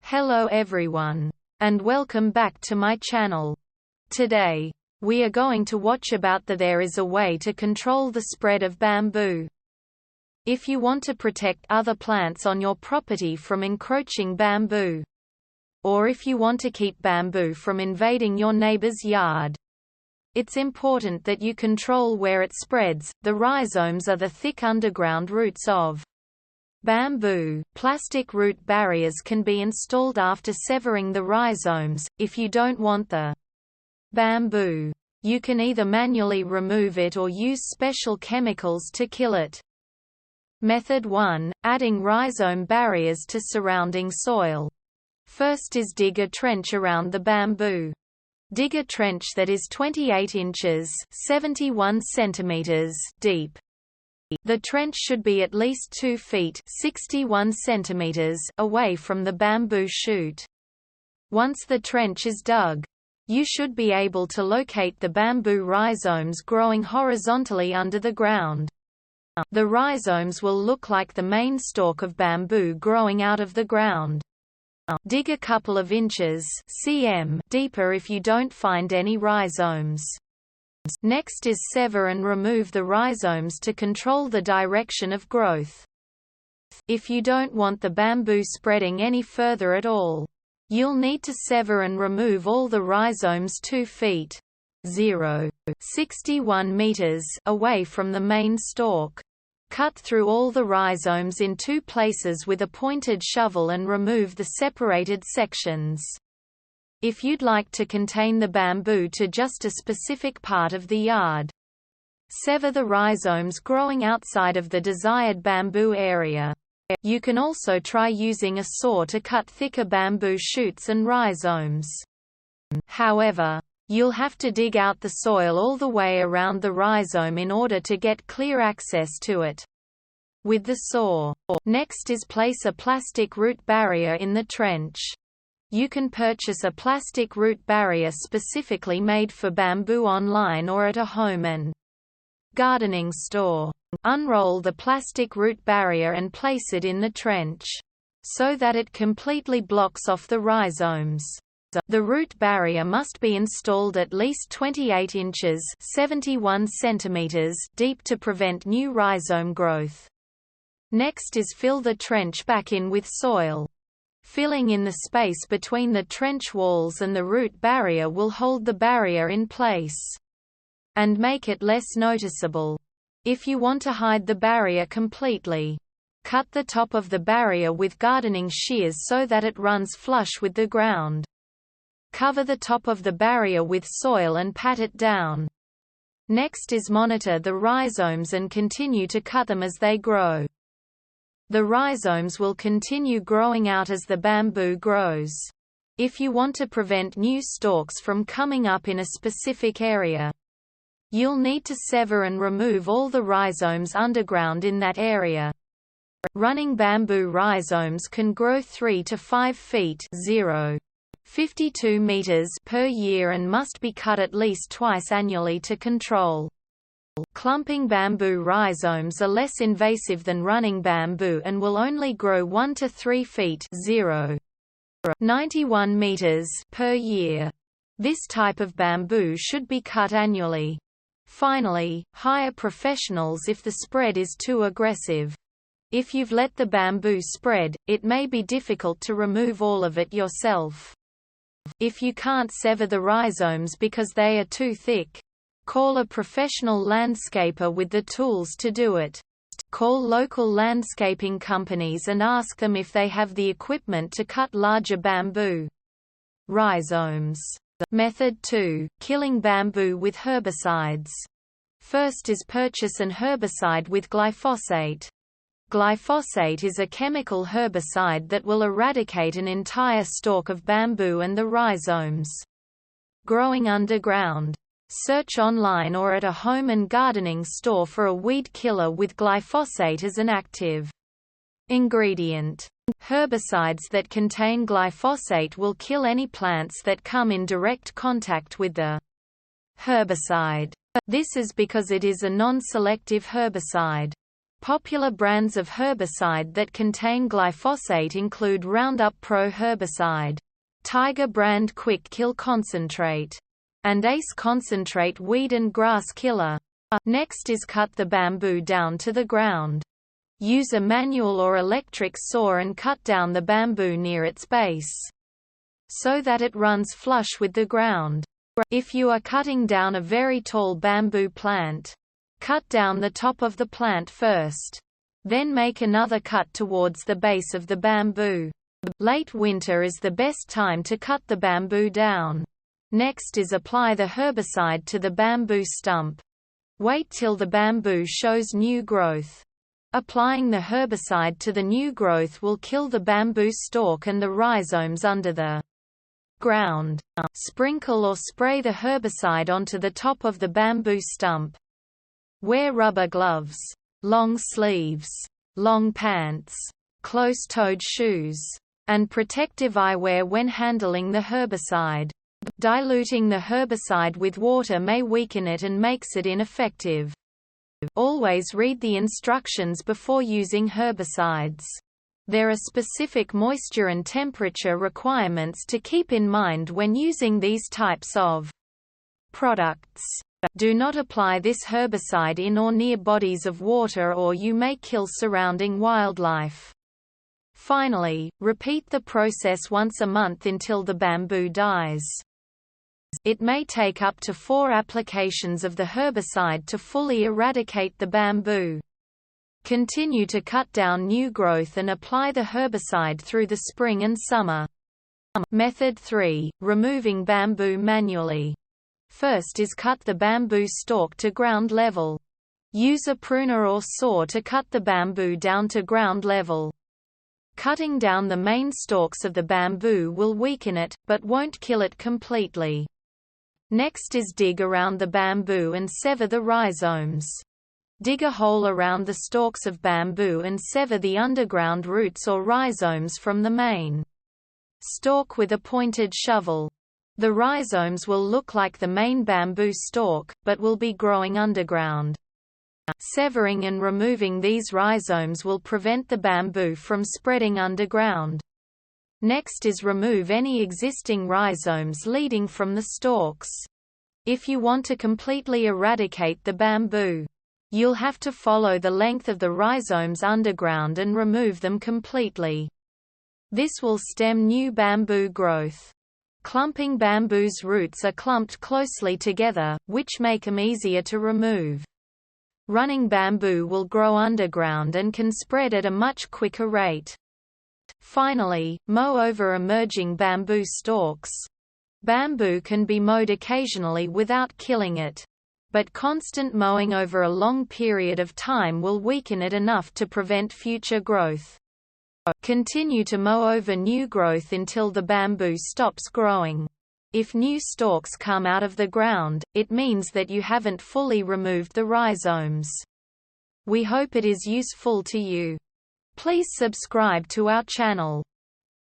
Hello everyone, and welcome back to my channel. Today, we are going to watch about there is a way to control the spread of bamboo. If you want to protect other plants on your property from encroaching bamboo, or if you want to keep bamboo from invading your neighbor's yard, it's important that you control where it spreads. The rhizomes are the thick underground roots of bamboo. Plastic root barriers can be installed after severing the rhizomes. If you don't want the bamboo, you can either manually remove it or use special chemicals to kill it. Method 1. Adding rhizome barriers to surrounding soil. First is dig a trench around the bamboo. Dig a trench that is 28 inches (71 centimeters) deep. The trench should be at least 2 feet (61 centimeters) away from the bamboo shoot. Once the trench is dug, you should be able to locate the bamboo rhizomes growing horizontally under the ground. The rhizomes will look like the main stalk of bamboo growing out of the ground. Dig a couple of inches cm deeper if you don't find any rhizomes. Next is sever and remove the rhizomes to control the direction of growth. If you don't want the bamboo spreading any further at all, you'll need to sever and remove all the rhizomes 2 feet (61 meters) away from the main stalk. Cut through all the rhizomes in 2 places with a pointed shovel and remove the separated sections. If you'd like to contain the bamboo to just a specific part of the yard, sever the rhizomes growing outside of the desired bamboo area. You can also try using a saw to cut thicker bamboo shoots and rhizomes. However, you'll have to dig out the soil all the way around the rhizome in order to get clear access to it with the saw. Next is place a plastic root barrier in the trench. You can purchase a plastic root barrier specifically made for bamboo online or at a home and gardening store. Unroll the plastic root barrier and place it in the trench, so that it completely blocks off the rhizomes. The root barrier must be installed at least 28 inches (71 centimeters) deep to prevent new rhizome growth. Next is fill the trench back in with soil. Filling in the space between the trench walls and the root barrier will hold the barrier in place and make it less noticeable. If you want to hide the barrier completely, cut the top of the barrier with gardening shears so that it runs flush with the ground. Cover the top of the barrier with soil and pat it down. Next is monitor the rhizomes and continue to cut them as they grow. The rhizomes will continue growing out as the bamboo grows. If you want to prevent new stalks from coming up in a specific area, you'll need to sever and remove all the rhizomes underground in that area. Running bamboo rhizomes can grow 3 to 5 feet (52 meters) per year and must be cut at least twice annually to control. Clumping bamboo rhizomes are less invasive than running bamboo and will only grow 1 to 3 feet (91 meters) per year. This type of bamboo should be cut annually. Finally, hire professionals if the spread is too aggressive. If you've let the bamboo spread, it may be difficult to remove all of it yourself. If you can't sever the rhizomes because they are too thick, call a professional landscaper with the tools to do it. Call local landscaping companies and ask them if they have the equipment to cut larger bamboo rhizomes. Method 2. Killing bamboo with herbicides. First is purchase an herbicide with glyphosate. Glyphosate is a chemical herbicide that will eradicate an entire stalk of bamboo and the rhizomes growing underground. Search online or at a home and gardening store for a weed killer with glyphosate as an active ingredient. Herbicides that contain glyphosate will kill any plants that come in direct contact with the herbicide. This is because it is a non-selective herbicide. Popular brands of herbicide that contain glyphosate include Roundup Pro herbicide, Tiger brand Quick Kill concentrate, and Ace concentrate weed and grass killer. Next is cut the bamboo down to the ground. Use a manual or electric saw and cut down the bamboo near its base, so that it runs flush with the ground. If you are cutting down a very tall bamboo plant, cut down the top of the plant first. Then make another cut towards the base of the bamboo. Late winter is the best time to cut the bamboo down. Next is apply the herbicide to the bamboo stump. Wait till the bamboo shows new growth. Applying the herbicide to the new growth will kill the bamboo stalk and the rhizomes under the ground. Sprinkle or spray the herbicide onto the top of the bamboo stump. Wear rubber gloves, long sleeves, long pants, close-toed shoes, and protective eyewear when handling the herbicide. Diluting the herbicide with water may weaken it and makes it ineffective. Always read the instructions before using herbicides. There are specific moisture and temperature requirements to keep in mind when using these types of products. Do not apply this herbicide in or near bodies of water or you may kill surrounding wildlife. Finally, repeat the process once a month until the bamboo dies. It may take up to 4 applications of the herbicide to fully eradicate the bamboo. Continue to cut down new growth and apply the herbicide through the spring and summer. Method 3. Removing bamboo manually. First is cut the bamboo stalk to ground level. Use a pruner or saw to cut the bamboo down to ground level. Cutting down the main stalks of the bamboo will weaken it, but won't kill it completely. Next is dig around the bamboo and sever the rhizomes. Dig a hole around the stalks of bamboo and sever the underground roots or rhizomes from the main stalk with a pointed shovel. The rhizomes will look like the main bamboo stalk, but will be growing underground. Severing and removing these rhizomes will prevent the bamboo from spreading underground. Next is remove any existing rhizomes leading from the stalks. If you want to completely eradicate the bamboo, you'll have to follow the length of the rhizomes underground and remove them completely. This will stem new bamboo growth. Clumping bamboo's roots are clumped closely together, which make them easier to remove. Running bamboo will grow underground and can spread at a much quicker rate. Finally, mow over emerging bamboo stalks. Bamboo can be mowed occasionally without killing it, but constant mowing over a long period of time will weaken it enough to prevent future growth. Continue to mow over new growth until the bamboo stops growing. If new stalks come out of the ground, it means that you haven't fully removed the rhizomes. We hope it is useful to you. Please subscribe to our channel.